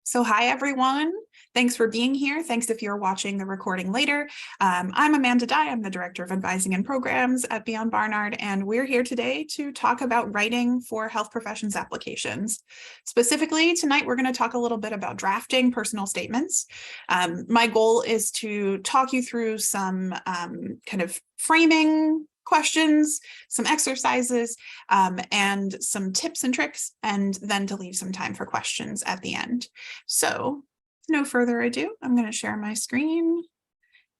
So hi, everyone. Thanks for being here. Thanks if you're watching the recording later. I'm Amanda Dye. I'm the Director of Advising and Programs at Beyond Barnard, and we're here today to talk about writing for health professions applications. Specifically, tonight we're going to talk a little bit about drafting personal statements. My goal is to talk you through some kind of framing questions, some exercises, and some tips and tricks, and then to leave some time for questions at the end. So, no further ado, I'm going to share my screen,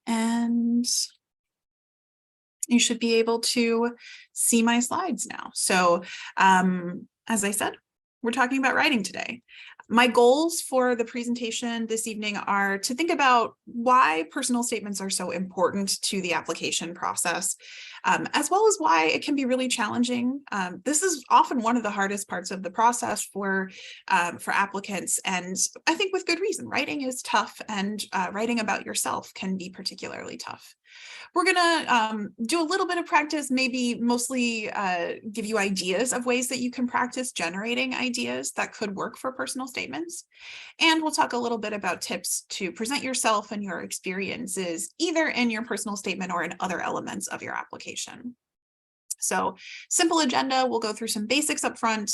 and you should be able to see my slides now. So, as I said, we're talking about writing today. My goals for the presentation this evening are to think about why personal statements are so important to the application process, as well as why it can be really challenging. This is often one of the hardest parts of the process for applicants, and I think with good reason. Writing is tough, and writing about yourself can be particularly tough. We're going to do a little bit of practice, maybe mostly give you ideas of ways that you can practice generating ideas that could work for personal statements. And we'll talk a little bit about tips to present yourself and your experiences, either in your personal statement or in other elements of your application. So simple agenda, we'll go through some basics up front,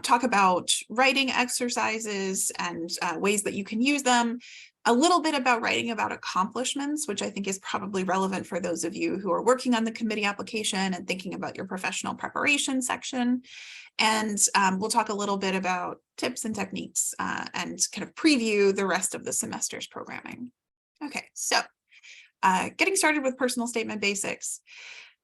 talk about writing exercises and ways that you can use them, a little bit about writing about accomplishments, which I think is probably relevant for those of you who are working on the committee application and thinking about your professional preparation section. And we'll talk a little bit about tips and techniques and kind of preview the rest of the semester's programming. Okay, so getting started with personal statement basics.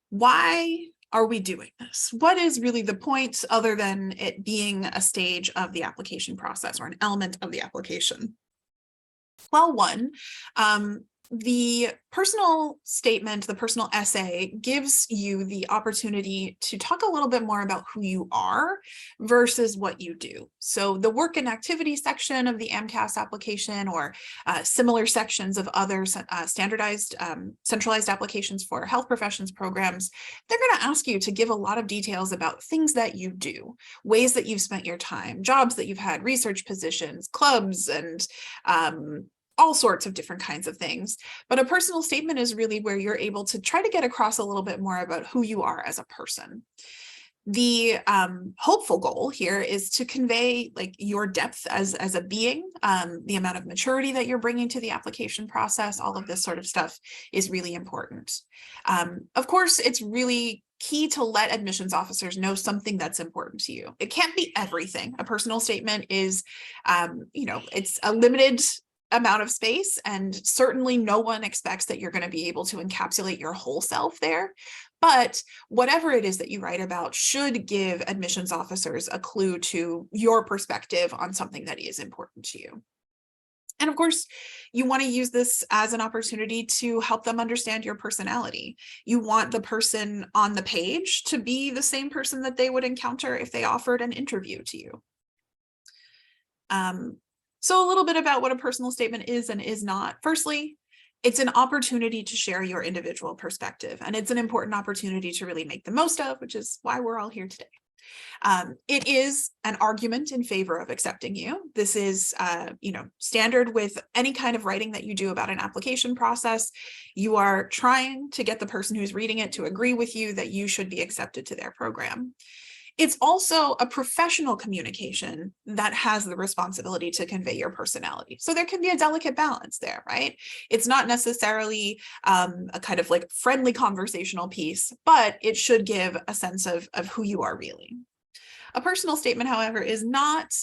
Why are we doing this? What is really the point other than it being a stage of the application process or an element of the application? Well, one, the personal statement, the personal essay gives you the opportunity to talk a little bit more about who you are versus what you do. So the work and activity section of the AMCAS application or similar sections of other standardized centralized applications for health professions programs, they're going to ask you to give a lot of details about things that you do, ways that you've spent your time, jobs that you've had, research positions, clubs, and all sorts of different kinds of things. But a personal statement is really where you're able to try to get across a little bit more about who you are as a person. The hopeful goal here is to convey like your depth as a being, the amount of maturity that you're bringing to the application process. All of this sort of stuff is really important. Of course, it's really key to let admissions officers know something that's important to you. It can't be everything. A personal statement is, it's a limited amount of space, and certainly no one expects that you're going to be able to encapsulate your whole self there. But whatever it is that you write about should give admissions officers a clue to your perspective on something that is important to you. And of course, you want to use this as an opportunity to help them understand your personality. You want the person on the page to be the same person that they would encounter if they offered an interview to you. So a little bit about what a personal statement is and is not. Firstly, it's an opportunity to share your individual perspective, and it's an important opportunity to really make the most of, which is why we're all here today. It is an argument in favor of accepting you. This is, standard with any kind of writing that you do about an application process. You are trying to get the person who's reading it to agree with you that you should be accepted to their program. It's also a professional communication that has the responsibility to convey your personality. So there can be a delicate balance there, right? It's not necessarily a kind of like friendly conversational piece, but it should give a sense of who you are really. A personal statement, however, is not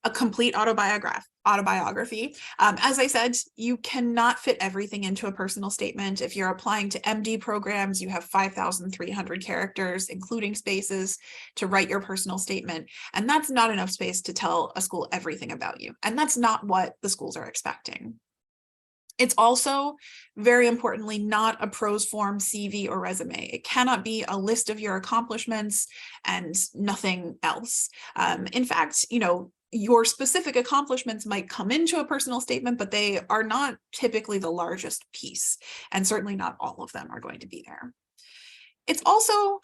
a complete autobiography. As I said, you cannot fit everything into a personal statement. If you're applying to MD programs, you have 5,300 characters, including spaces, to write your personal statement. And that's not enough space to tell a school everything about you. And that's not what the schools are expecting. It's also, very importantly, not a prose form CV or resume. It cannot be a list of your accomplishments and nothing else. In fact, your specific accomplishments might come into a personal statement, but they are not typically the largest piece, and certainly not all of them are going to be there. It's also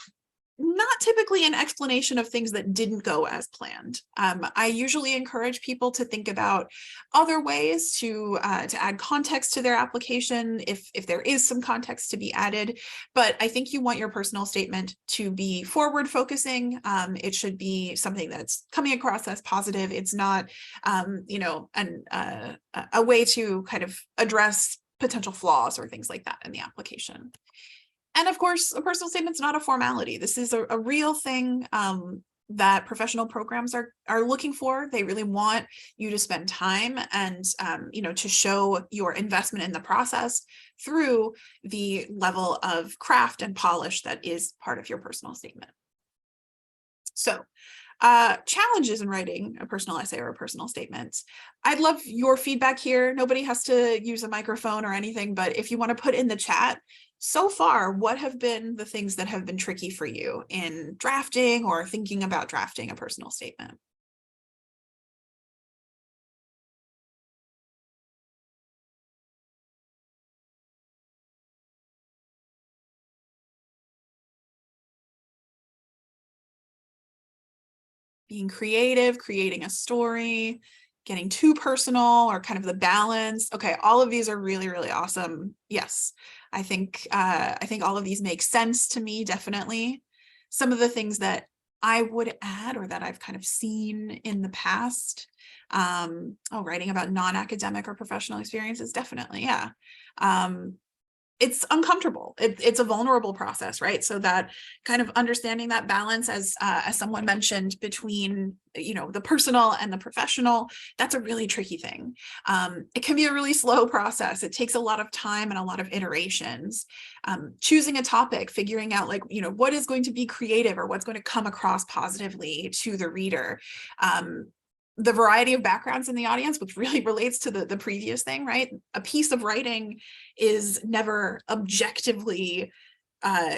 not typically an explanation of things that didn't go as planned. I usually encourage people to think about other ways to add context to their application if there is some context to be added. But I think you want your personal statement to be forward focusing. It should be something that's coming across as positive. It's not, you know, a way to kind of address potential flaws or things like that in the application. And of course, a personal statement's not a formality. This is a real thing that professional programs are looking for. They really want you to spend time and you know, to show your investment in the process through the level of craft and polish that is part of your personal statement. So challenges in writing a personal essay or a personal statement. I'd love your feedback here. Nobody has to use a microphone or anything, but if you want to put in the chat, so far, what have been the things that have been tricky for you in drafting or thinking about drafting a personal statement? Being creative, creating a story, getting too personal, or kind of the balance. Okay, all of these are really, really awesome. Yes, I think all of these make sense to me, definitely. Some of the things that I would add or that I've kind of seen in the past, writing about non-academic or professional experiences, definitely, yeah. It's uncomfortable. It's a vulnerable process, right? So that kind of understanding that balance, as someone mentioned, between, you know, the personal and the professional, that's a really tricky thing. It can be a really slow process. It takes a lot of time and a lot of iterations. Choosing a topic, figuring out, like, you know, what is going to be creative or what's going to come across positively to the reader. The variety of backgrounds in the audience, which really relates to the previous thing, right? A piece of writing is never objectively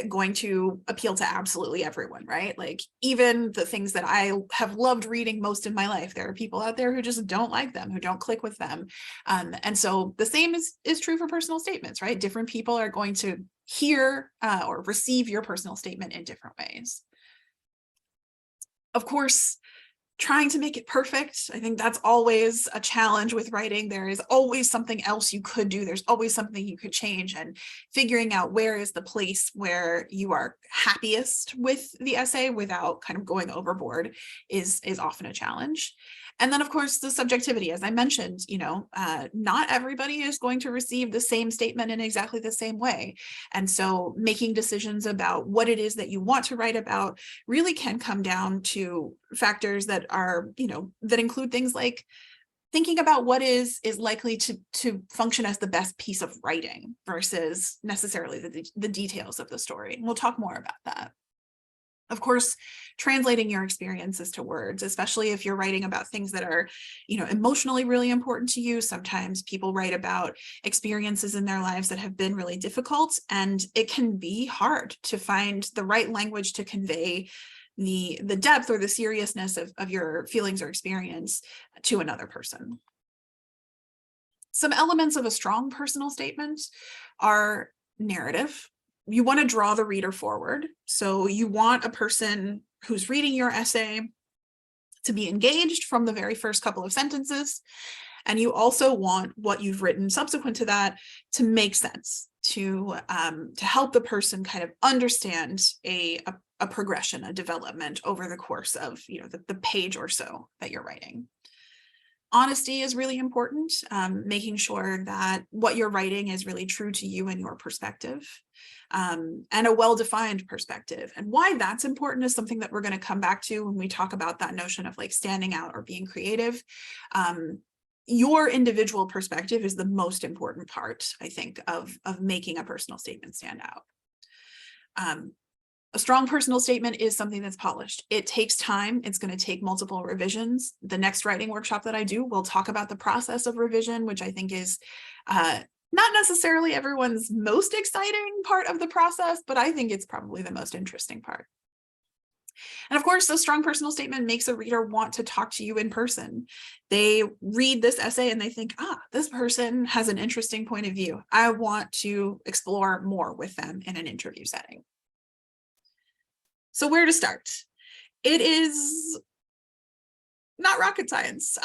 going to appeal to absolutely everyone, right? Like, even the things that I have loved reading most in my life, there are people out there who just don't like them, who don't click with them. And so the same is true for personal statements, right? Different people are going to hear or receive your personal statement in different ways. Of course, trying to make it perfect, I think that's always a challenge with writing. There is always something else you could do. There's always something you could change, and figuring out where is the place where you are happiest with the essay without kind of going overboard is often a challenge. And then, of course, the subjectivity, as I mentioned, you know, not everybody is going to receive the same statement in exactly the same way. And so making decisions about what it is that you want to write about really can come down to factors that are, you know, that include things like thinking about what is likely to function as the best piece of writing versus necessarily the details of the story. And we'll talk more about that. Of course, translating your experiences to words, especially if you're writing about things that are, you know, emotionally really important to you. Sometimes people write about experiences in their lives that have been really difficult, and it can be hard to find the right language to convey the depth or the seriousness of your feelings or experience to another person. Some elements of a strong personal statement are narrative. You want to draw the reader forward. So you want a person who's reading your essay to be engaged from the very first couple of sentences. And you also want what you've written subsequent to that to make sense, to help the person kind of understand a progression, a development over the course of, you know, the page or so that you're writing. Honesty is really important, making sure that what you're writing is really true to you and your perspective, and a well-defined perspective. And why that's important is something that we're going to come back to when we talk about that notion of like standing out or being creative. Your individual perspective is the most important part, I think, of making a personal statement stand out. A strong personal statement is something that's polished. It takes time. It's going to take multiple revisions. The next writing workshop that I do, we'll talk about the process of revision, which I think is not necessarily everyone's most exciting part of the process, but I think it's probably the most interesting part. And of course, a strong personal statement makes a reader want to talk to you in person. They read this essay and they think, this person has an interesting point of view. I want to explore more with them in an interview setting. So where to start? It is not rocket science.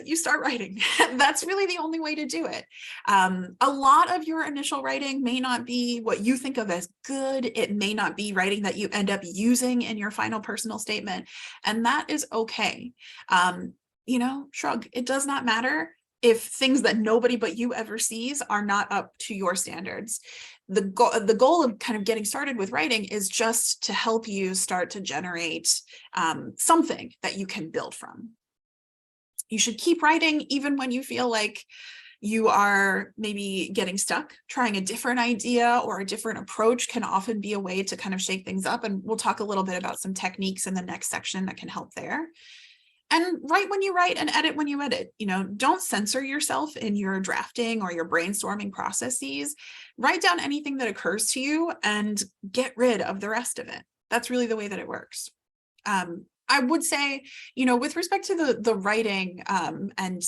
You start writing. That's really the only way to do it. A lot of your initial writing may not be what you think of as good. It may not be writing that you end up using in your final personal statement. And that is okay. Shrug. It does not matter if things that nobody but you ever sees are not up to your standards. The goal of kind of getting started with writing is just to help you start to generate something that you can build from. You should keep writing even when you feel like you are maybe getting stuck. Trying a different idea or a different approach can often be a way to kind of shake things up. And we'll talk a little bit about some techniques in the next section that can help there. And write when you write and edit when you edit. Don't censor yourself in your drafting or your brainstorming processes. Write down anything that occurs to you and get rid of the rest of it. That's really the way that it works. I would say, with respect to the writing and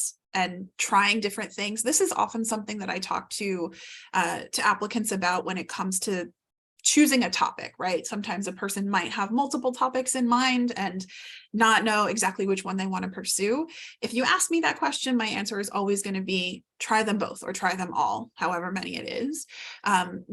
trying different things, this is often something that I talk to applicants about when it comes to choosing a topic, right? Sometimes a person might have multiple topics in mind and not know exactly which one they want to pursue. If you ask me that question, my answer is always going to be try them both or try them all, however many it is.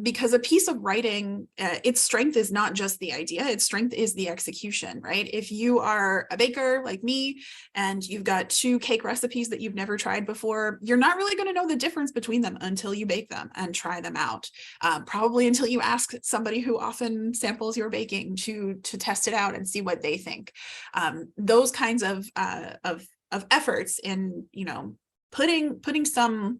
Because a piece of writing, its strength is not just the idea, its strength is the execution, right? If you are a baker like me and you've got 2 cake recipes that you've never tried before, you're not really going to know the difference between them until you bake them and try them out. Probably until you ask somebody who often samples your baking to test it out and see what they think. Those kinds of efforts in putting some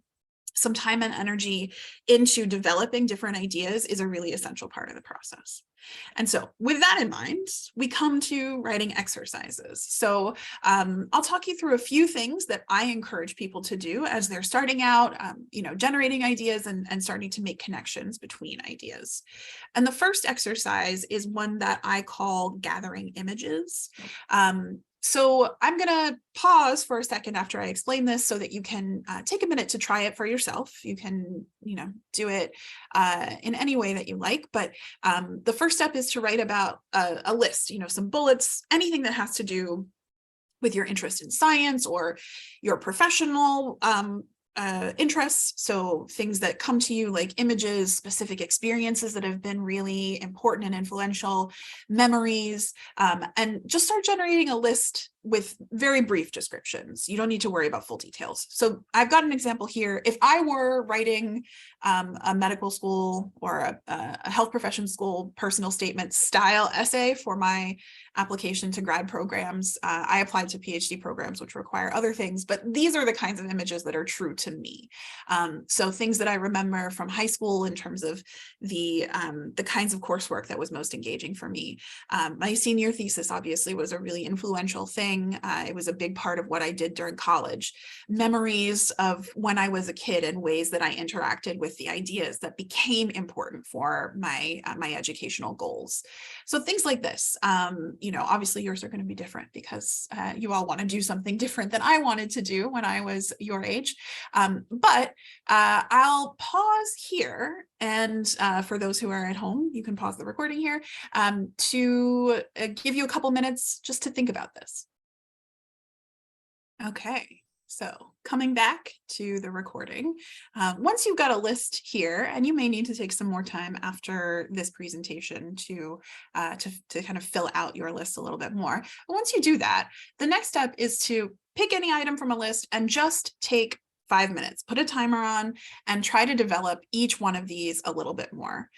time and energy into developing different ideas is a really essential part of the process. And so with that in mind, we come to writing exercises. So I'll talk you through a few things that I encourage people to do as they're starting out, generating ideas and starting to make connections between ideas. And the first exercise is one that I call gathering images. So I'm going to pause for a second after I explain this so that you can take a minute to try it for yourself. You can, do it in any way that you like. But the first step is to write about a list, some bullets, anything that has to do with your interest in science or your professional interests. So things that come to you like images, specific experiences that have been really important and influential, memories, and just start generating a list with very brief descriptions. You don't need to worry about full details. So I've got an example here. If I were writing a medical school or a health profession school personal statement style essay for my application to grad programs, I applied to PhD programs, which require other things, but these are the kinds of images that are true to me. So things that I remember from high school in terms of the kinds of coursework that was most engaging for me. My senior thesis obviously was a really influential thing. It was a big part of what I did during college. Memories of when I was a kid and ways that I interacted with the ideas that became important for my educational goals. So things like this. Obviously yours are going to be different because you all want to do something different than I wanted to do when I was your age. But I'll pause here, and for those who are at home, you can pause the recording here to give you a couple minutes just to think about this. Okay, so coming back to the recording, once you've got a list here, and you may need to take some more time after this presentation to kind of fill out your list a little bit more. But once you do that, the next step is to pick any item from a list and just take 5 minutes, put a timer on, and try to develop each one of these a little bit more.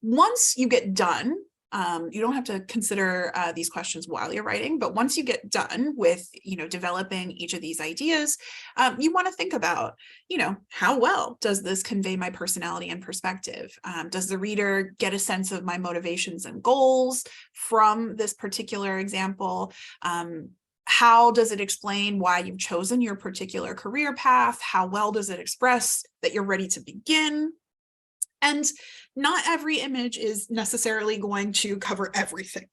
Once you get done, you don't have to consider these questions while you're writing, but once you get done with, developing each of these ideas, you want to think about, how well does this convey my personality and perspective? Does the reader get a sense of my motivations and goals from this particular example? How does it explain why you've chosen your particular career path? How well does it express that you're ready to begin? And not every image is necessarily going to cover everything.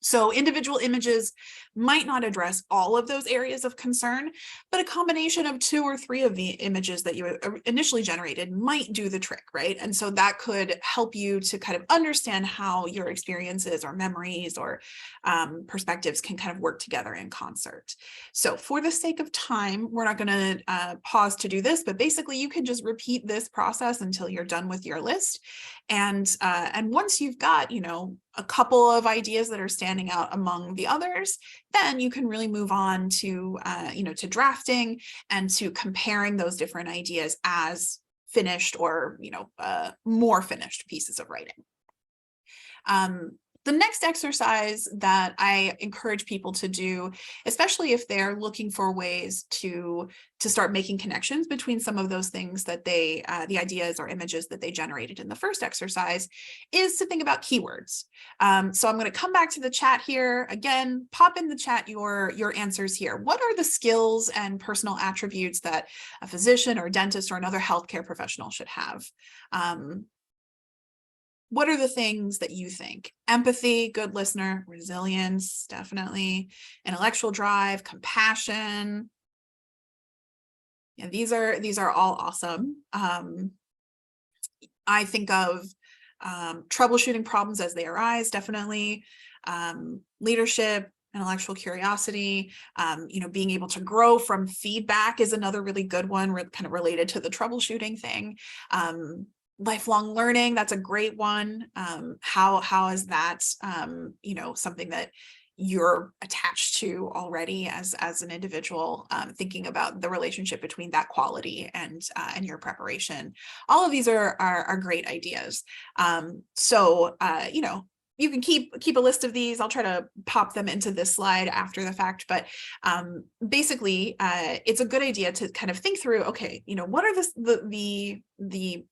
So individual images might not address all of those areas of concern, but a combination of 2 or 3 of the images that you initially generated might do the trick, right? And so that could help you to kind of understand how your experiences or memories or perspectives can kind of work together in concert. So for the sake of time, we're not going to pause to do this, but basically you can just repeat this process until you're done with your list. And once you've got, a couple of ideas that are standing out among the others, then you can really move on to, to drafting and to comparing those different ideas as finished or, more finished pieces of writing. The next exercise that I encourage people to do, especially if they're looking for ways to start making connections between some of those things that the ideas or images that they generated in the first exercise, is to think about keywords. So I'm going to come back to the chat here. Again, pop in the chat your answers here. What are the skills and personal attributes that a physician or dentist or another healthcare professional should have? What are the things that you think? Empathy, good listener, resilience, definitely, intellectual drive, compassion. Yeah, these are all awesome. I think of troubleshooting problems as they arise, definitely. Leadership, intellectual curiosity, being able to grow from feedback is another really good one, kind of related to the troubleshooting thing. Lifelong learning, that's a great one. How is that, something that you're attached to already as an individual, thinking about the relationship between that quality and your preparation. All of these are great ideas. So you can keep a list of these. I'll try to pop them into this slide after the fact, but basically it's a good idea to kind of think through, okay, what are the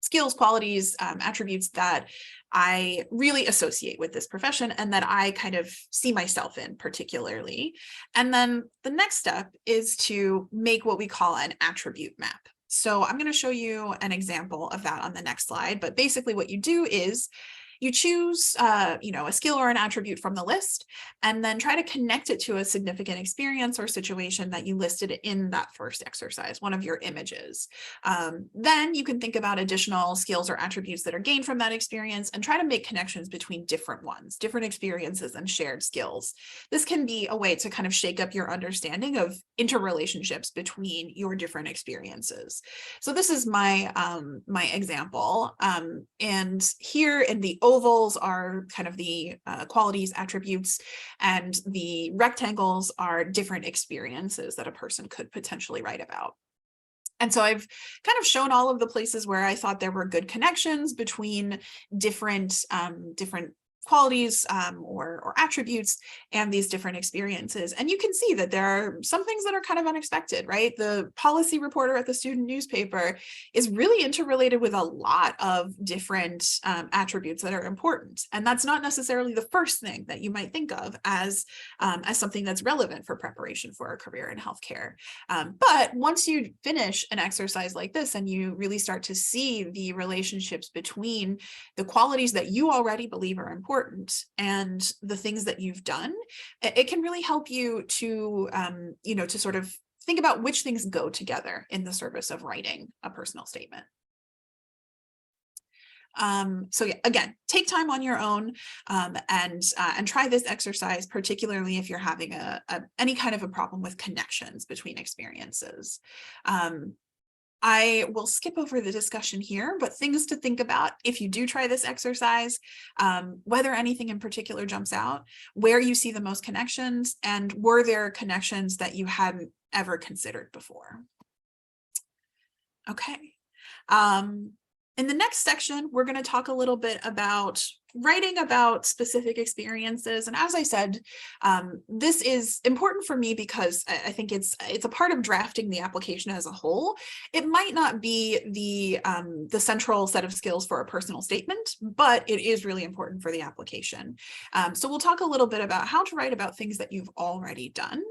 skills, qualities, attributes that I really associate with this profession and that I kind of see myself in particularly. And then the next step is to make what we call an attribute map. So I'm going to show you an example of that on the next slide. But basically what you do is you choose, a skill or an attribute from the list, and then try to connect it to a significant experience or situation that you listed in that first exercise, one of your images. Then you can think about additional skills or attributes that are gained from that experience and try to make connections between different ones, different experiences and shared skills. This can be a way to kind of shake up your understanding of interrelationships between your different experiences. So this is my my example, and here in the ovals are kind of the qualities, attributes, and the rectangles are different experiences that a person could potentially write about. And so I've kind of shown all of the places where I thought there were good connections between different qualities or attributes and these different experiences. And you can see that there are some things that are kind of unexpected, right? The policy reporter at the student newspaper is really interrelated with a lot of different attributes that are important. And that's not necessarily the first thing that you might think of as something that's relevant for preparation for a career in healthcare. But once you finish an exercise like this and you really start to see the relationships between the qualities that you already believe are important and the things that you've done, it can really help you to, to sort of think about which things go together in the service of writing a personal statement. So yeah, again, take time on your own and try this exercise, particularly if you're having any kind of a problem with connections between experiences. I will skip over the discussion here, but things to think about if you do try this exercise, whether anything in particular jumps out, where you see the most connections, and were there connections that you hadn't ever considered before? Okay. In the next section, we're going to talk a little bit about writing about specific experiences. And as I said, this is important for me because I think it's a part of drafting the application as a whole. It might not be the central set of skills for a personal statement, but it is really important for the application. So we'll talk a little bit about how to write about things that you've already done.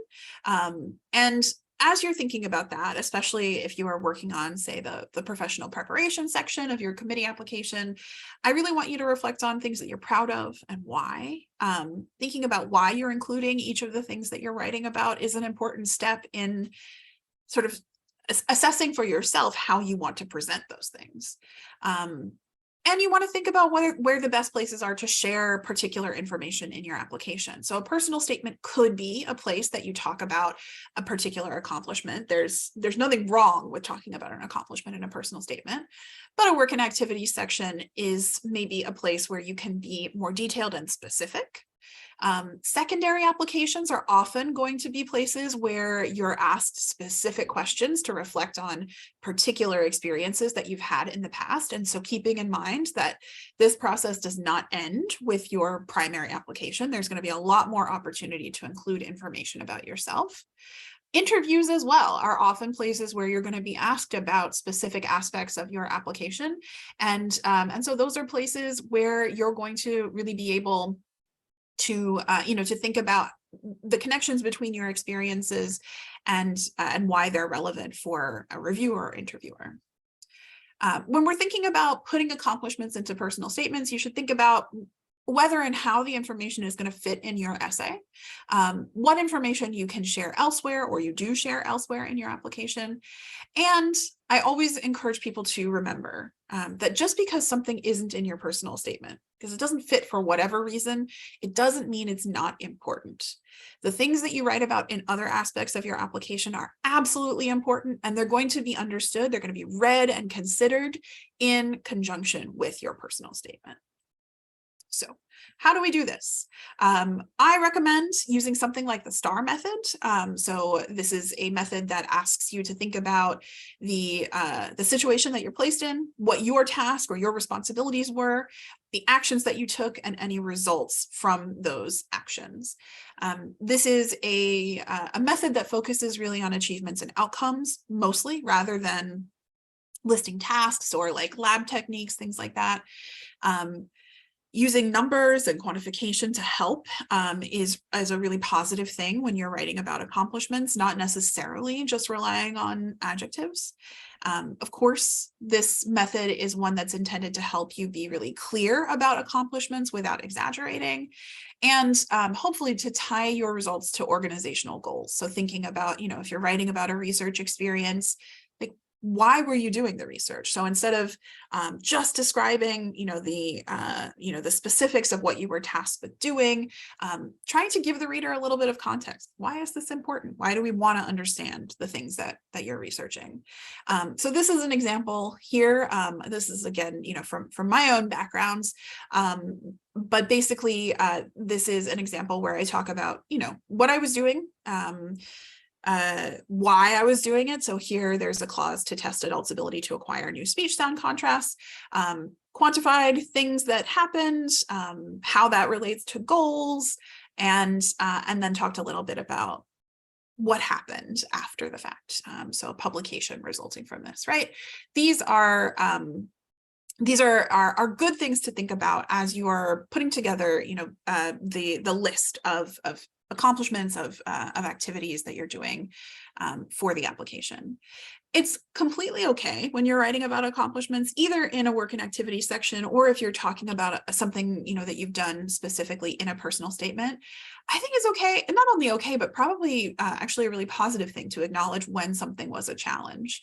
And as you're thinking about that, especially if you are working on, say, the professional preparation section of your committee application, I really want you to reflect on things that you're proud of and why. Thinking about why you're including each of the things that you're writing about is an important step in sort of assessing for yourself how you want to present those things. And you want to think about where the best places are to share particular information in your application. So a personal statement could be a place that you talk about a particular accomplishment. There's nothing wrong with talking about an accomplishment in a personal statement, but a work and activities section is maybe a place where you can be more detailed and specific. Secondary applications are often going to be places where you're asked specific questions to reflect on particular experiences that you've had in the past. And so keeping in mind that this process does not end with your primary application, there's going to be a lot more opportunity to include information about yourself. Interviews as well are often places where you're going to be asked about specific aspects of your application. And so those are places where you're going to really be able to to think about the connections between your experiences and why they're relevant for a reviewer or interviewer. When we're thinking about putting accomplishments into personal statements, you should think about whether and how the information is going to fit in your essay, what information you can share elsewhere or you do share elsewhere in your application. And I always encourage people to remember that just because something isn't in your personal statement, because it doesn't fit for whatever reason, it doesn't mean it's not important. The things that you write about in other aspects of your application are absolutely important, and they're going to be understood. They're going to be read and considered in conjunction with your personal statement. So how do we do this? I recommend using something like the STAR method. So this is a method that asks you to think about the situation that you're placed in, what your task or your responsibilities were, the actions that you took, and any results from those actions. This is a method that focuses really on achievements and outcomes mostly, rather than listing tasks or like lab techniques, things like that. Using numbers and quantification to help is a really positive thing when you're writing about accomplishments, not necessarily just relying on adjectives. Of course, this method is one that's intended to help you be really clear about accomplishments without exaggerating, and hopefully to tie your results to organizational goals. So thinking about, if you're writing about a research experience, why were you doing the research? So instead of just describing, the specifics of what you were tasked with doing, trying to give the reader a little bit of context. Why is this important? Why do we want to understand the things that you're researching? So this is an example here. This is again, from my own backgrounds. But basically, this is an example where I talk about, what I was doing, why I was doing it. So here there's a clause to test adults' ability to acquire new speech sound contrasts, quantified things that happened, how that relates to goals, and then talked a little bit about what happened after the fact. So a publication resulting from this, right? These are good things to think about as you are putting together, the list of accomplishments of activities that you're doing for the application. It's completely okay when you're writing about accomplishments, either in a work and activity section, or if you're talking about something, that you've done specifically in a personal statement. I think it's okay, and not only okay, but probably actually a really positive thing to acknowledge when something was a challenge,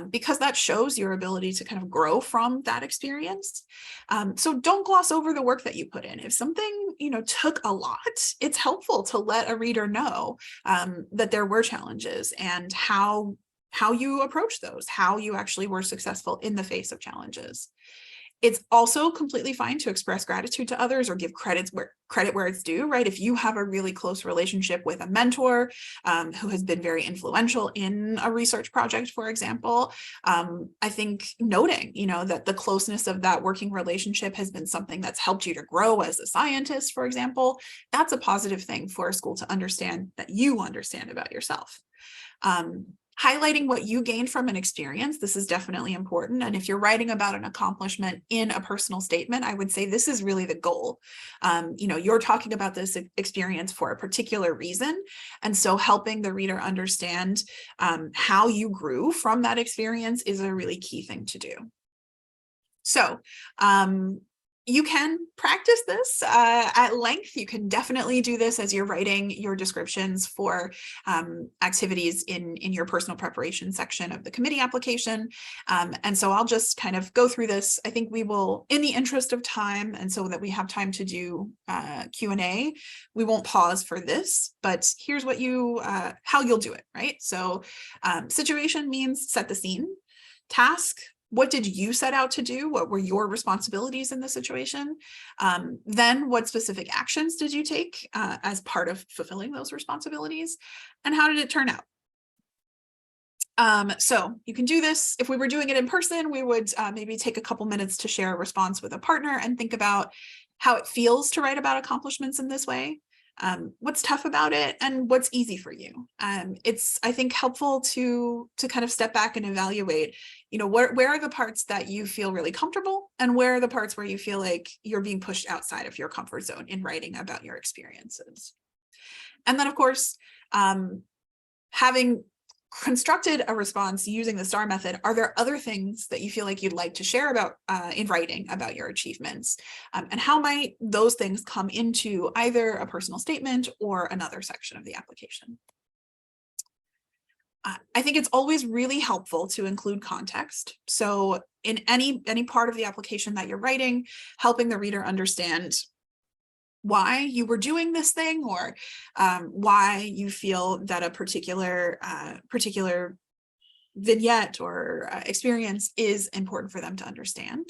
because that shows your ability to kind of grow from that experience. So don't gloss over the work that you put in. If something, took a lot, it's helpful to let a reader know that there were challenges and how you approach those, how you actually were successful in the face of challenges. It's also completely fine to express gratitude to others or give credit where it's due, right? If you have a really close relationship with a mentor who has been very influential in a research project, for example, I think noting, that the closeness of that working relationship has been something that's helped you to grow as a scientist, for example, that's a positive thing for a school to understand that you understand about yourself. highlighting what you gained from an experience. This is definitely important. And if you're writing about an accomplishment in a personal statement, I would say this is really the goal. You're talking about this experience for a particular reason. And so helping the reader understand how you grew from that experience is a really key thing to do. So you can practice this at length. You can definitely do this as you're writing your descriptions for activities in your personal preparation section of the committee application. And so I'll just kind of go through this. I think we will, in the interest of time, and so that we have time to do Q&A, we won't pause for this, but here's what how you'll do it, right? So situation means set the scene. Task, what did you set out to do? What were your responsibilities in the situation? Then what specific actions did you take as part of fulfilling those responsibilities? And how did it turn out? So you can do this. If we were doing it in person, we would maybe take a couple minutes to share a response with a partner and think about how it feels to write about accomplishments in this way. What's tough about it and what's easy for you. It's, I think, helpful to kind of step back and evaluate, where are the parts that you feel really comfortable and where are the parts where you feel like you're being pushed outside of your comfort zone in writing about your experiences. And then, of course, having constructed a response using the STAR method, are there other things that you feel like you'd like to share about in writing about your achievements? And how might those things come into either a personal statement or another section of the application? I think it's always really helpful to include context. So in any part of the application that you're writing, helping the reader understand why you were doing this thing, or why you feel that a particular vignette or experience is important for them to understand,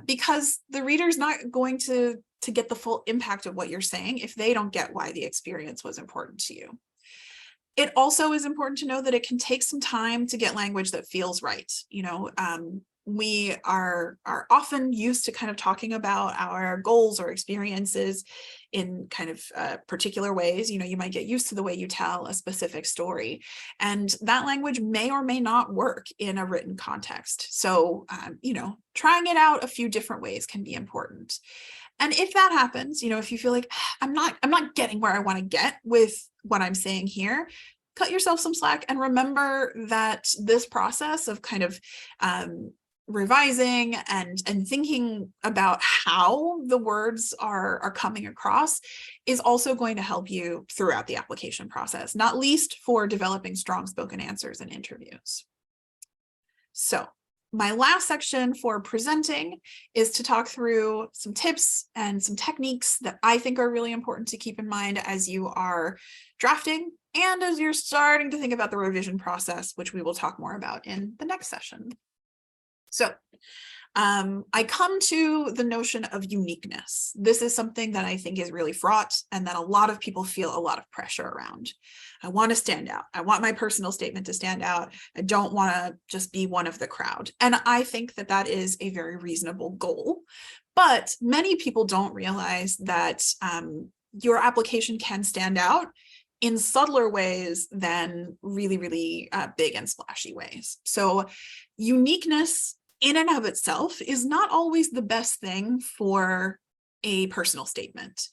because the reader's not going to get the full impact of what you're saying if they don't get why the experience was important to you. It also is important to know that it can take some time to get language that feels right. We are often used to kind of talking about our goals or experiences in kind of particular ways. You might get used to the way you tell a specific story, and that language may or may not work in a written context. So, trying it out a few different ways can be important. And if that happens, if you feel like I'm not getting where I want to get with what I'm saying here, cut yourself some slack and remember that this process of kind of revising and thinking about how the words are coming across is also going to help you throughout the application process, not least for developing strong spoken answers in interviews. So my last section for presenting is to talk through some tips and some techniques that I think are really important to keep in mind as you are drafting and as you're starting to think about the revision process, which we will talk more about in the next session. So I come to the notion of uniqueness. This is something that I think is really fraught and that a lot of people feel a lot of pressure around. I want to stand out. I want my personal statement to stand out. I don't want to just be one of the crowd. And I think that that is a very reasonable goal. But many people don't realize that your application can stand out in subtler ways than really, really big and splashy ways. So uniqueness in and of itself is not always the best thing for a personal statement.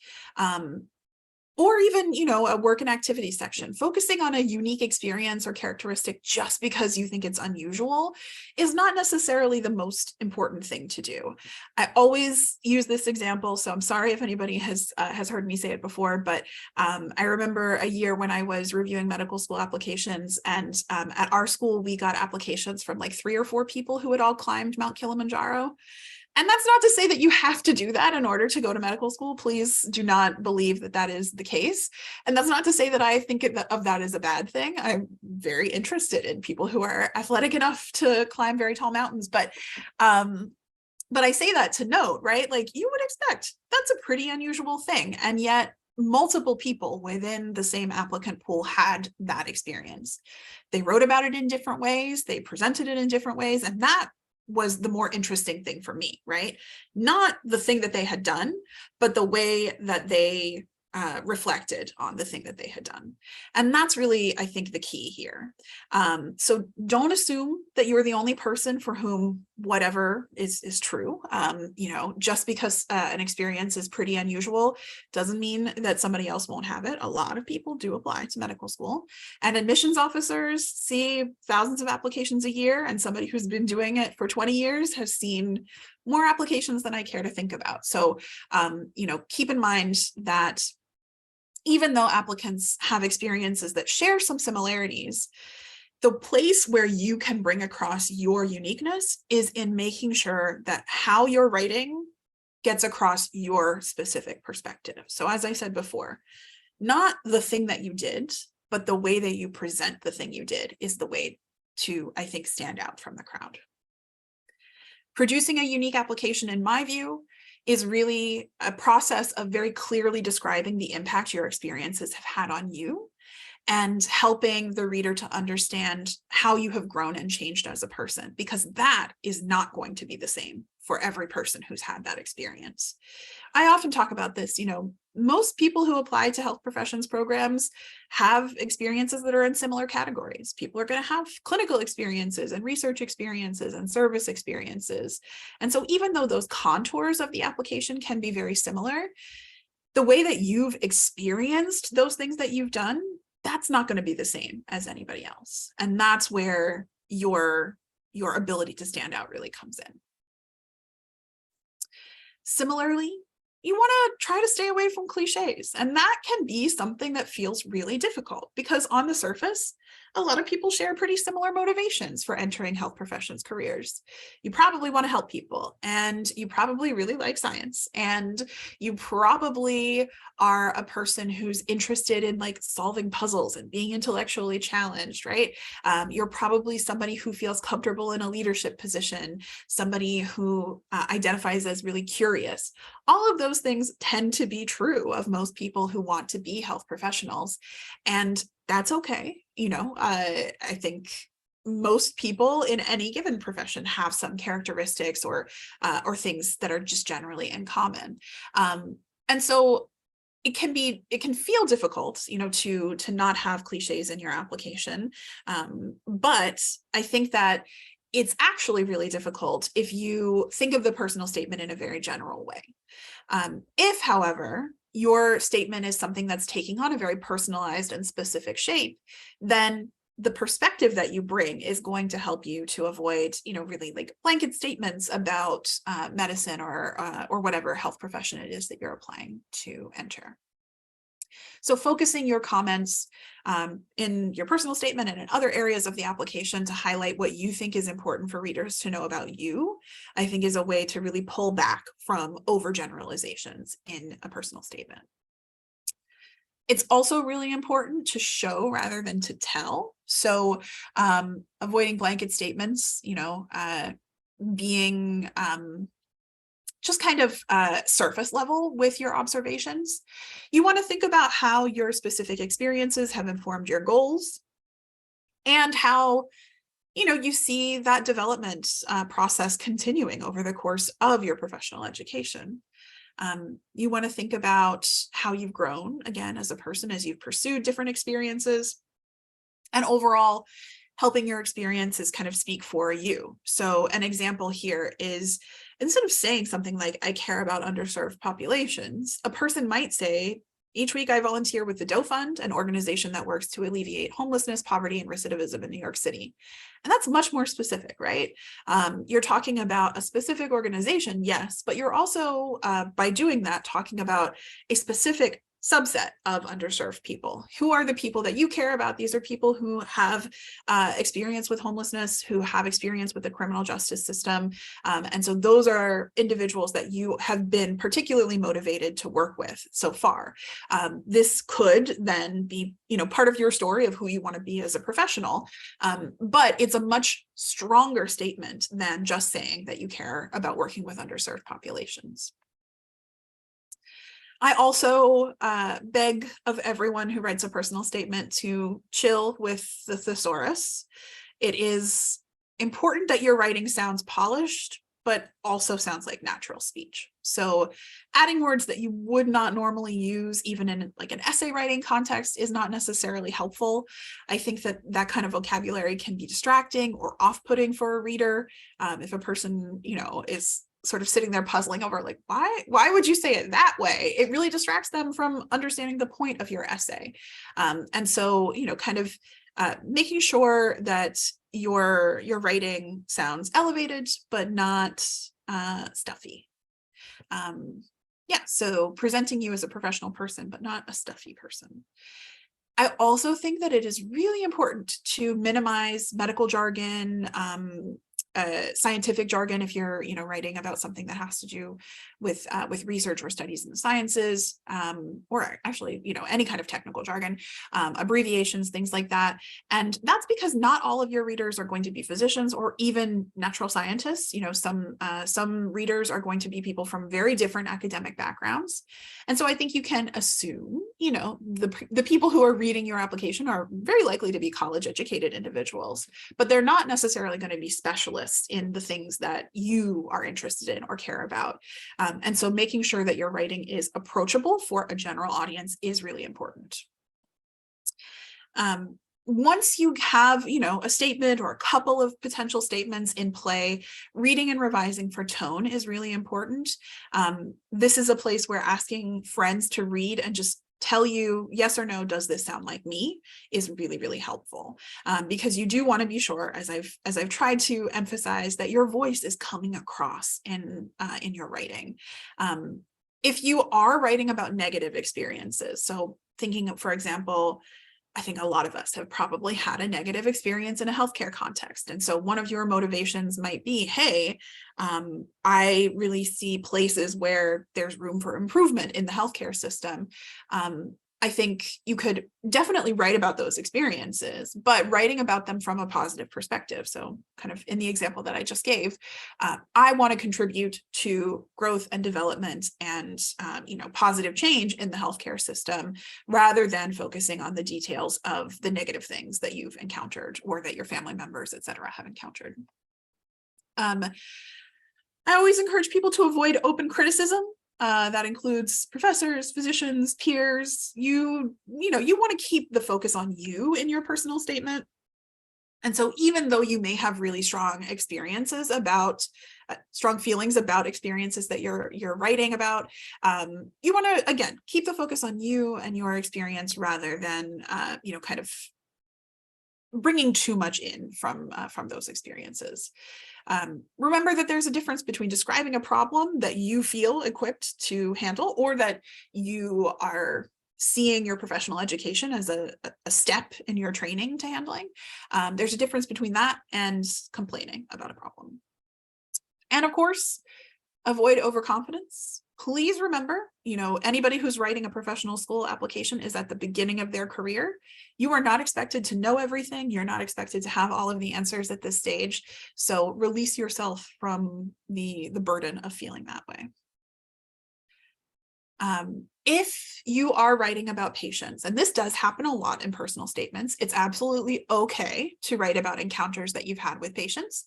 Or even, a work and activity section. Focusing on a unique experience or characteristic just because you think it's unusual is not necessarily the most important thing to do. I always use this example, so I'm sorry if anybody has heard me say it before, but I remember a year when I was reviewing medical school applications, and at our school, we got applications from like 3 or 4 people who had all climbed Mount Kilimanjaro. And that's not to say that you have to do that in order to go to medical school. Please do not believe that that is the case. And that's not to say that I think of that as a bad thing. I'm very interested in people who are athletic enough to climb very tall mountains. But I say that to note, right? Like, you would expect that's a pretty unusual thing. And yet multiple people within the same applicant pool had that experience. They wrote about it in different ways. They presented it in different ways. And that was the more interesting thing for me, right? Not the thing that they had done, but the way that they reflected on the thing that they had done. And that's really, I think, the key here. So don't assume that you're the only person for whom whatever is true. Just because an experience is pretty unusual doesn't mean that somebody else won't have it. A lot of people do apply to medical school, and admissions officers see thousands of applications a year, and somebody who's been doing it for 20 years has seen more applications than I care to think about. So, keep in mind that even though applicants have experiences that share some similarities, the place where you can bring across your uniqueness is in making sure that how you're writing gets across your specific perspective. So as I said before, not the thing that you did, but the way that you present the thing you did is the way to, I think, stand out from the crowd. Producing a unique application, in my view, is really a process of very clearly describing the impact your experiences have had on you and helping the reader to understand how you have grown and changed as a person, because that is not going to be the same for every person who's had that experience. I often talk about this, most people who apply to health professions programs have experiences that are in similar categories. People are going to have clinical experiences and research experiences and service experiences. And so even though those contours of the application can be very similar, the way that you've experienced those things that you've done, that's not going to be the same as anybody else. And that's where your ability to stand out really comes in. Similarly, you want to try to stay away from cliches. And that can be something that feels really difficult because on the surface, a lot of people share pretty similar motivations for entering health professions careers. You probably want to help people, and you probably really like science, and you probably are a person who's interested in solving puzzles and being intellectually challenged, right? You're probably somebody who feels comfortable in a leadership position, somebody who identifies as really curious. All of those things tend to be true of most people who want to be health professionals, and that's okay. I think most people in any given profession have some characteristics or things that are just generally in common. And so it can feel difficult, to not have cliches in your application. But I think that it's actually really difficult if you think of the personal statement in a very general way. If, however, your statement is something that's taking on a very personalized and specific shape, then the perspective that you bring is going to help you to avoid, really blanket statements about medicine or whatever health profession it is that you're applying to enter. So focusing your comments in your personal statement and in other areas of the application to highlight what you think is important for readers to know about you, I think is a way to really pull back from overgeneralizations in a personal statement. It's also really important to show rather than to tell. So avoiding blanket statements, being just kind of surface level with your observations. You want to think about how your specific experiences have informed your goals and how, you see that development process continuing over the course of your professional education. You want to think about how you've grown, again, as a person, as you've pursued different experiences, and overall helping your experiences kind of speak for you. So an example here is, instead of saying something like, I care about underserved populations, a person might say, each week I volunteer with the Doe Fund, an organization that works to alleviate homelessness, poverty, and recidivism in New York City. And that's much more specific, right? You're talking about a specific organization, yes, but you're also, by doing that, talking about a specific subset of underserved people. Who are the people that you care about? These are people who have experience with homelessness, who have experience with the criminal justice system. And so those are individuals that you have been particularly motivated to work with so far. This could then be, part of your story of who you want to be as a professional. But it's a much stronger statement than just saying that you care about working with underserved populations. I also beg of everyone who writes a personal statement to chill with the thesaurus. It is important that your writing sounds polished, but also sounds like natural speech. So adding words that you would not normally use, even in like an essay writing context, is not necessarily helpful. I think that that kind of vocabulary can be distracting or off-putting for a reader. If a person, is sort of sitting there puzzling over like, why would you say it that way? It really distracts them from understanding the point of your essay. And so, kind of making sure that your writing sounds elevated, but not stuffy. So presenting you as a professional person, but not a stuffy person. I also think that it is really important to minimize medical jargon, scientific jargon if you're writing about something that has to do with research or studies in the sciences, or actually any kind of technical jargon, abbreviations, things like that. And that's because not all of your readers are going to be physicians or even natural scientists. Some readers are going to be people from very different academic backgrounds. And so I think you can assume the people who are reading your application are very likely to be college educated individuals, but they're not necessarily going to be specialists in the things that you are interested in or care about. And so making sure that your writing is approachable for a general audience is really important. Once you have, a statement or a couple of potential statements in play, reading and revising for tone is really important. This is a place where asking friends to read and just tell you yes or no, does this sound like me, is really, really helpful, because you do want to be sure, as I've tried to emphasize, that your voice is coming across in your writing. If you are writing about negative experiences, so thinking of, for example, I think a lot of us have probably had a negative experience in a healthcare context. And so one of your motivations might be, hey, I really see places where there's room for improvement in the healthcare system. I think you could definitely write about those experiences, but writing about them from a positive perspective. So kind of in the example that I just gave, I want to contribute to growth and development and, positive change in the healthcare system, rather than focusing on the details of the negative things that you've encountered or that your family members, et cetera, have encountered. I always encourage people to avoid open criticism. That includes professors, physicians, peers. You want to keep the focus on you in your personal statement. And so even though you may have really strong experiences about, strong feelings about experiences that you're writing about, you want to, again, keep the focus on you and your experience rather than, kind of bringing too much in from those experiences. Remember that there's a difference between describing a problem that you feel equipped to handle, or that you are seeing your professional education as a step in your training to handling. There's a difference between that and complaining about a problem. And of course, avoid overconfidence. Please remember, anybody who's writing a professional school application is at the beginning of their career. You are not expected to know everything. You're not expected to have all of the answers at this stage. So release yourself from the burden of feeling that way. If you are writing about patients, and this does happen a lot in personal statements, it's absolutely okay to write about encounters that you've had with patients.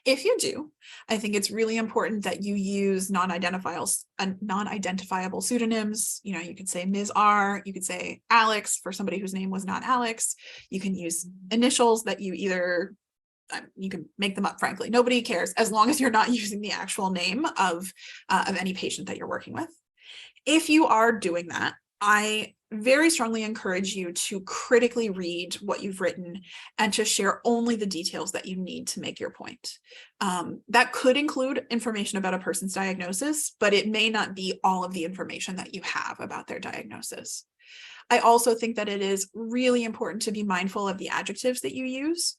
If you do, I think it's really important that you use non-identifiable pseudonyms. You could say Ms. R, you could say Alex for somebody whose name was not Alex. You can use initials that you can make them up, frankly. Nobody cares, as long as you're not using the actual name of any patient that you're working with. If you are doing that, I very strongly encourage you to critically read what you've written and to share only the details that you need to make your point. That could include information about a person's diagnosis, but it may not be all of the information that you have about their diagnosis. I also think that it is really important to be mindful of the adjectives that you use.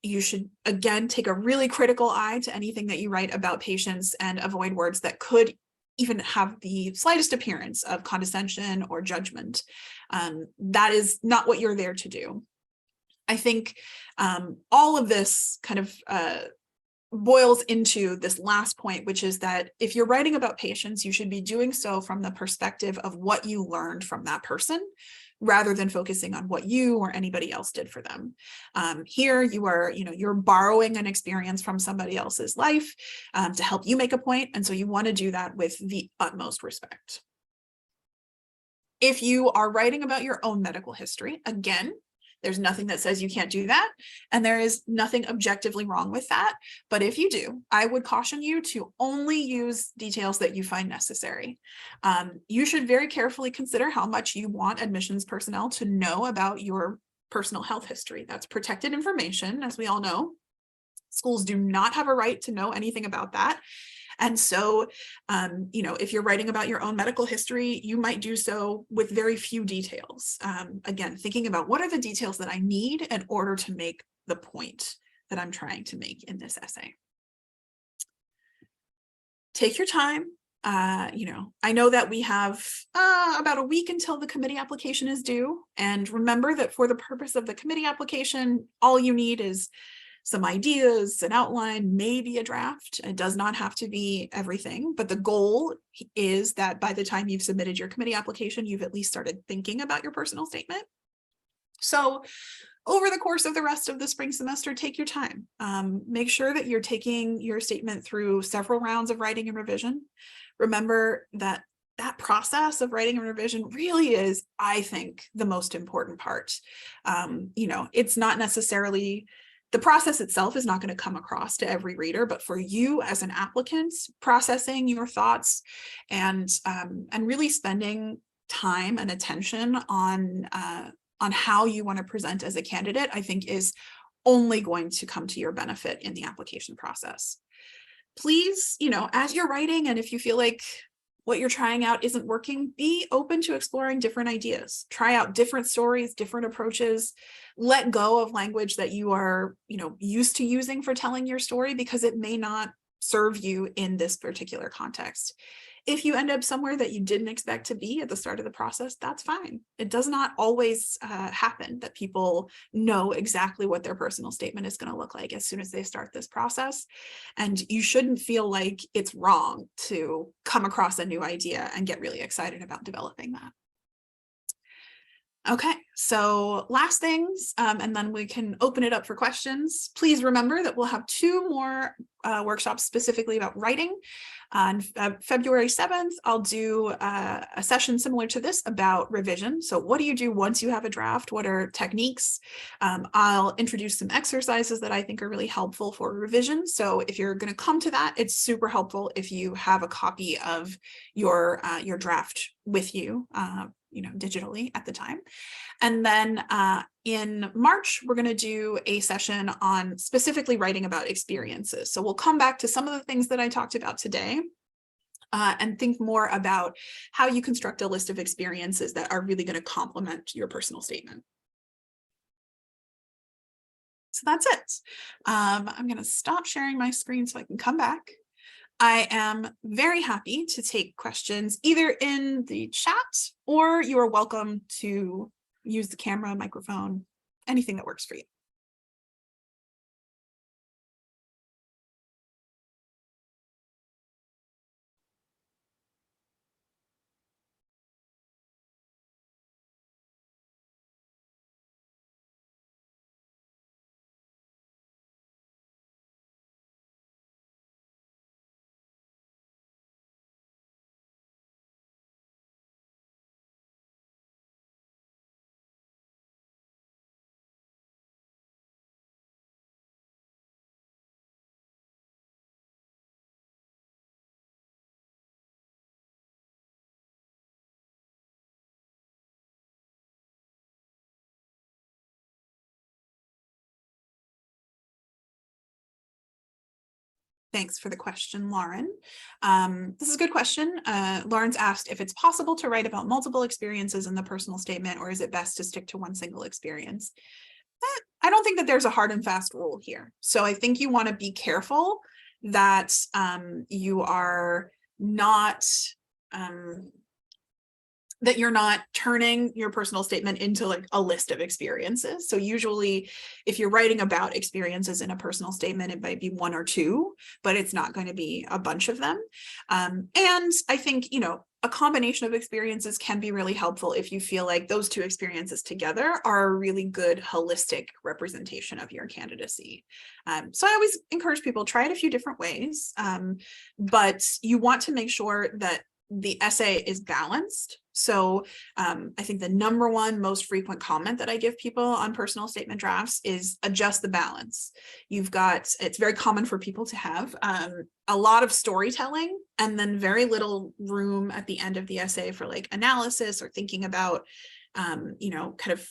You should, again, take a really critical eye to anything that you write about patients and avoid words that could even have the slightest appearance of condescension or judgment. That is not what you're there to do. I think all of this kind of boils into this last point, which is that if you're writing about patients, you should be doing so from the perspective of what you learned from that person, rather than focusing on what you or anybody else did for them. Here you are, you're borrowing an experience from somebody else's life to help you make a point. And so you want to do that with the utmost respect. If you are writing about your own medical history, again, there's nothing that says you can't do that, and there is nothing objectively wrong with that. But if you do, I would caution you to only use details that you find necessary. You should very carefully consider how much you want admissions personnel to know about your personal health history. That's protected information, as we all know. Schools do not have a right to know anything about that. And so, if you're writing about your own medical history, you might do so with very few details. Again, thinking about what are the details that I need in order to make the point that I'm trying to make in this essay. Take your time. I know that we have about a week until the committee application is due. And remember that for the purpose of the committee application, all you need is some ideas, an outline, maybe a draft. It does not have to be everything, but the goal is that by the time you've submitted your committee application, you've at least started thinking about your personal statement. So over the course of the rest of the spring semester, take your time. Make sure that you're taking your statement through several rounds of writing and revision. Remember that process of writing and revision really is, I think, the most important part. It's not necessarily the process itself is not going to come across to every reader, but for you as an applicant, processing your thoughts and really spending time and attention on how you want to present as a candidate, I think is only going to come to your benefit in the application process. Please, as you're writing, and if you feel like what you're trying out isn't working, be open to exploring different ideas. Try out different stories, different approaches. Let go of language that you are, used to using for telling your story, because it may not serve you in this particular context. If you end up somewhere that you didn't expect to be at the start of the process, that's fine. It does not always happen that people know exactly what their personal statement is going to look like as soon as they start this process. And you shouldn't feel like it's wrong to come across a new idea and get really excited about developing that. Okay, so last things, and then we can open it up for questions. Please remember that we'll have 2 more workshops specifically about writing. On February 7th, I'll do a session similar to this about revision. So what do you do once you have a draft? What are techniques? I'll introduce some exercises that I think are really helpful for revision. So if you're going to come to that, it's super helpful if you have a copy of your draft with you, digitally at the time. And then in March, we're going to do a session on specifically writing about experiences. So we'll come back to some of the things that I talked about today and think more about how you construct a list of experiences that are really going to complement your personal statement. So that's it. I'm going to stop sharing my screen so I can come back. I am very happy to take questions either in the chat, or you are welcome to use the camera, microphone, anything that works for you. Thanks for the question, Lauren. This is a good question. Lauren's asked if it's possible to write about multiple experiences in the personal statement, or is it best to stick to one single experience? I don't think that there's a hard and fast rule here. So I think you want to be careful that you are not that you're not turning your personal statement into like a list of experiences. So usually if you're writing about experiences in a personal statement, it might be 1 or 2, but it's not going to be a bunch of them. And I think, a combination of experiences can be really helpful if you feel like those two experiences together are a really good holistic representation of your candidacy. So I always encourage people, try it a few different ways, but you want to make sure that the essay is balanced. So I think the number one most frequent comment that I give people on personal statement drafts is adjust the balance. It's very common for people to have a lot of storytelling and then very little room at the end of the essay for like analysis or thinking about, kind of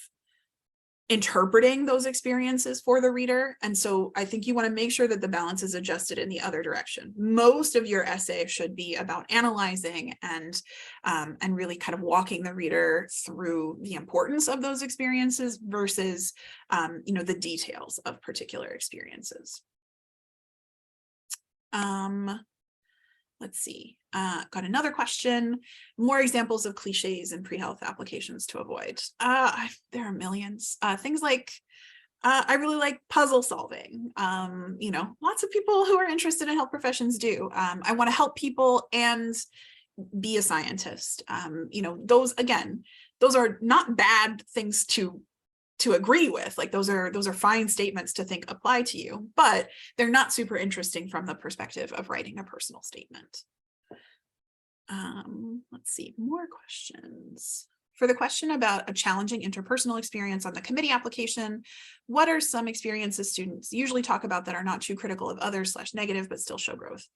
interpreting those experiences for the reader. And so I think you want to make sure that the balance is adjusted in the other direction. Most of your essay should be about analyzing and really kind of walking the reader through the importance of those experiences versus, the details of particular experiences. Let's see, got another question. More examples of cliches and pre-health applications to avoid. There are millions. Things like, I really like puzzle solving. Lots of people who are interested in health professions do. I want to help people and be a scientist. Those are not bad things to agree with. Like those are fine statements to think apply to you, but they're not super interesting from the perspective of writing a personal statement. Let's see, more questions. For the question about a challenging interpersonal experience on the committee application, what are some experiences students usually talk about that are not too critical of others / negative, but still show growth?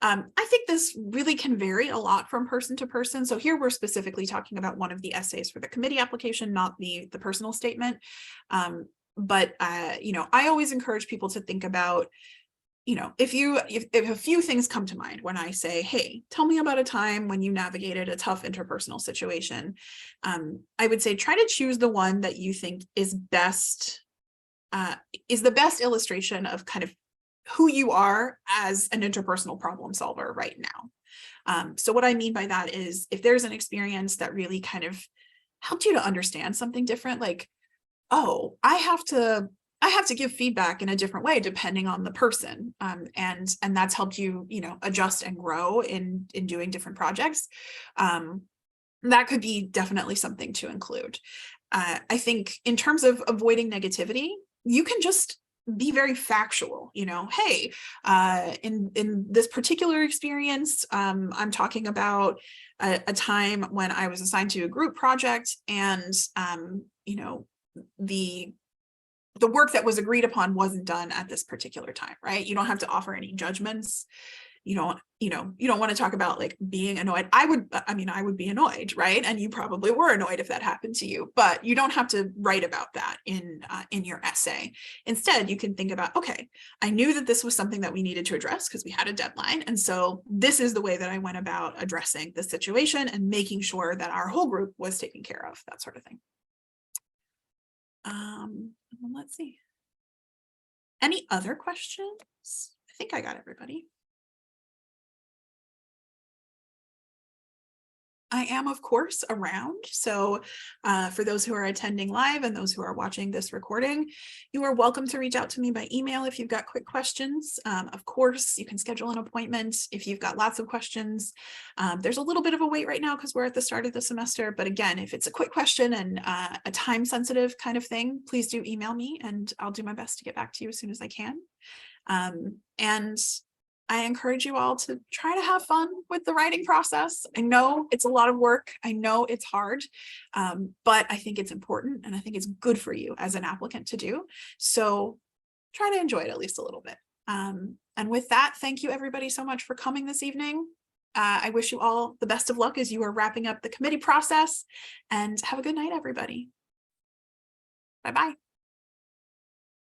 I think this really can vary a lot from person to person. So here we're specifically talking about one of the essays for the committee application, not the personal statement. But I always encourage people to think about, if a few things come to mind when I say, hey, tell me about a time when you navigated a tough interpersonal situation, I would say try to choose the one that you think is the best illustration of kind of who you are as an interpersonal problem solver right now. So what I mean by that is if there's an experience that really kind of helped you to understand something different, like, oh, I have to give feedback in a different way depending on the person, and that's helped you, adjust and grow in doing different projects. That could be definitely something to include. I think in terms of avoiding negativity, you can just be very factual. Hey, in this particular experience, I'm talking about a time when I was assigned to a group project, and the work that was agreed upon wasn't done at this particular time, right? You don't have to offer any judgments. You don't want to talk about like being annoyed. I would be annoyed, right? And you probably were annoyed if that happened to you, but you don't have to write about that in your essay. Instead, you can think about, okay, I knew that this was something that we needed to address because we had a deadline. And so this is the way that I went about addressing the situation and making sure that our whole group was taken care of, that sort of thing. Let's see. Any other questions? I think I got everybody. I am, of course, around. So for those who are attending live and those who are watching this recording, you are welcome to reach out to me by email if you've got quick questions. Of course, you can schedule an appointment if you've got lots of questions. There's a little bit of a wait right now because we're at the start of the semester. But again, if it's a quick question and a time-sensitive kind of thing, please do email me and I'll do my best to get back to you as soon as I can. And I encourage you all to try to have fun with the writing process. I know it's a lot of work. I know it's hard, but I think it's important and I think it's good for you as an applicant to do. So try to enjoy it at least a little bit. And with that, thank you everybody so much for coming this evening. I wish you all the best of luck as you are wrapping up the committee process, and have a good night, everybody. Bye-bye.